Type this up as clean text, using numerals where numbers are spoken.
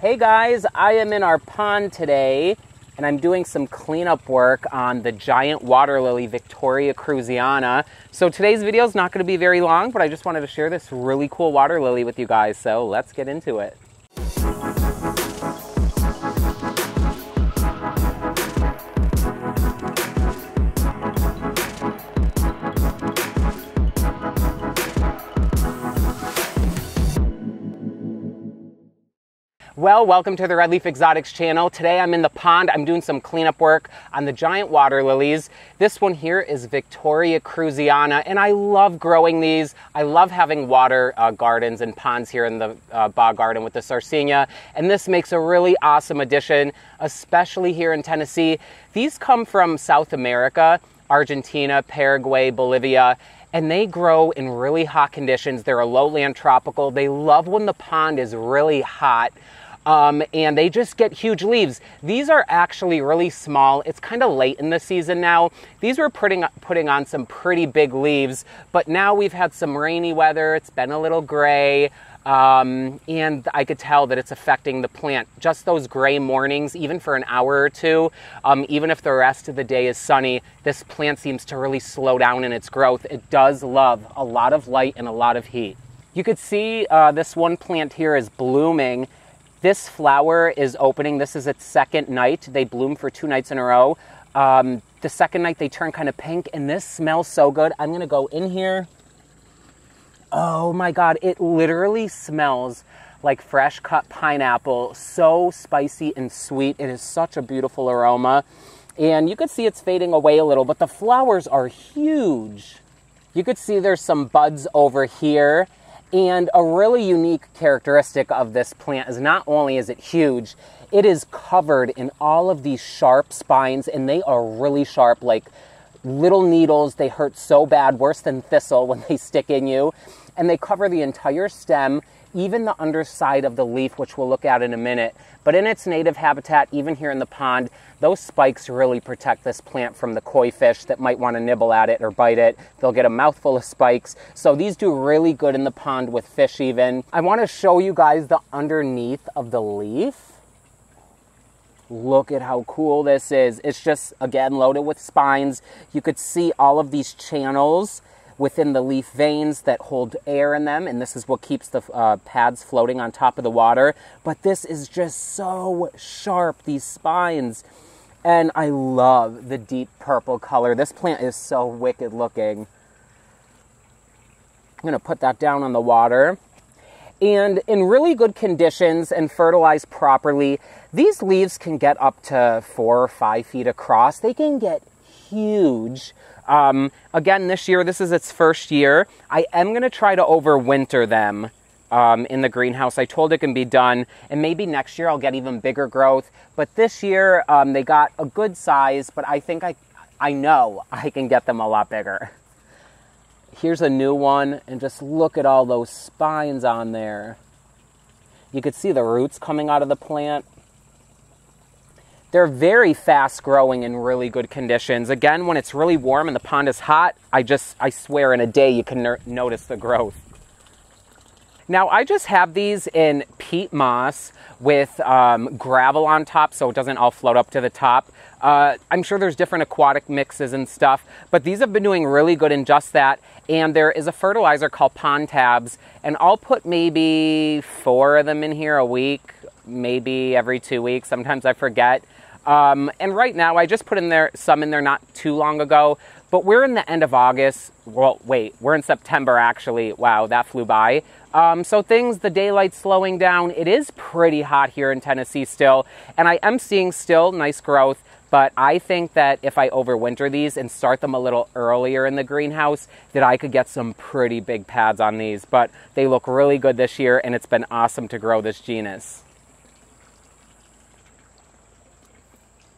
Hey guys, I am in our pond today and I'm doing some cleanup work on the giant water lily, Victoria cruziana. So today's video is not going to be very long, but I just wanted to share this really cool water lily with you guys. So let's get into it. Well, welcome to the Red Leaf Exotics channel. Today I'm in the pond. I'm doing some cleanup work on the giant water lilies. This one here is Victoria cruziana, and I love growing these. I love having water gardens and ponds here in the bog garden with the Sarcenia, and this makes a really awesome addition, especially here in Tennessee. These come from South America, Argentina, Paraguay, Bolivia, and they grow in really hot conditions. They're a lowland tropical. They love when the pond is really hot. And they just get huge leaves. These are actually really small. It's kind of late in the season now. These were putting on some pretty big leaves, but now we've had some rainy weather. It's been a little gray, and I could tell that it's affecting the plant. Just those gray mornings, even for an hour or two, even if the rest of the day is sunny, this plant seems to really slow down in its growth. It does love a lot of light and a lot of heat. You could see this one plant here is blooming. This flower is opening. This is its second night. They bloom for 2 nights in a row. The second night they turn kind of pink, and this smells so good. I'm gonna go in here. Oh my God, it literally smells like fresh cut pineapple. So spicy and sweet. It is such a beautiful aroma. And you could see it's fading away a little, but the flowers are huge. You could see there's some buds over here. And a really unique characteristic of this plant is not only is it huge, it is covered in all of these sharp spines, and they are really sharp, like little needles. They hurt so bad, worse than thistle when they stick in you. And they cover the entire stem, even the underside of the leaf, which we'll look at in a minute. But in its native habitat, even here in the pond, those spikes really protect this plant from the koi fish that might want to nibble at it or bite it. They'll get a mouthful of spikes. So these do really good in the pond with fish even. I want to show you guys the underneath of the leaf. Look at how cool this is. It's just, again, loaded with spines. You could see all of these channels within the leaf veins that hold air in them, and this is what keeps the pads floating on top of the water. But this is just so sharp, these spines. And I love the deep purple color. This plant is so wicked looking. I'm gonna put that down on the water. And in really good conditions and fertilized properly, these leaves can get up to 4 or 5 feet across. They can get huge. Again, this year, this is its first year. I am going to try to overwinter them in the greenhouse. I told it can be done, and maybe next year I'll get even bigger growth. But this year, they got a good size, but I think I know I can get them a lot bigger. Here's a new one, and just look at all those spines on there. You could see the roots coming out of the plant. They're very fast growing in really good conditions. Again, when it's really warm and the pond is hot, I swear in a day you can notice the growth. Now, I just have these in peat moss with gravel on top so it doesn't all float up to the top. I'm sure there's different aquatic mixes and stuff, but these have been doing really good in just that. And there is a fertilizer called Pond Tabs, and I'll put maybe 4 of them in here a week, maybe every 2 weeks. Sometimes I forget. And right now, I just put some in there not too long ago, but we're in the end of August. Well, wait, we're in September actually. Wow, that flew by. So the daylight's slowing down. It is pretty hot here in Tennessee still, and I am seeing still nice growth, but I think that if I overwinter these and start them a little earlier in the greenhouse, that I could get some pretty big pads on these. But they look really good this year, and it's been awesome to grow this genus.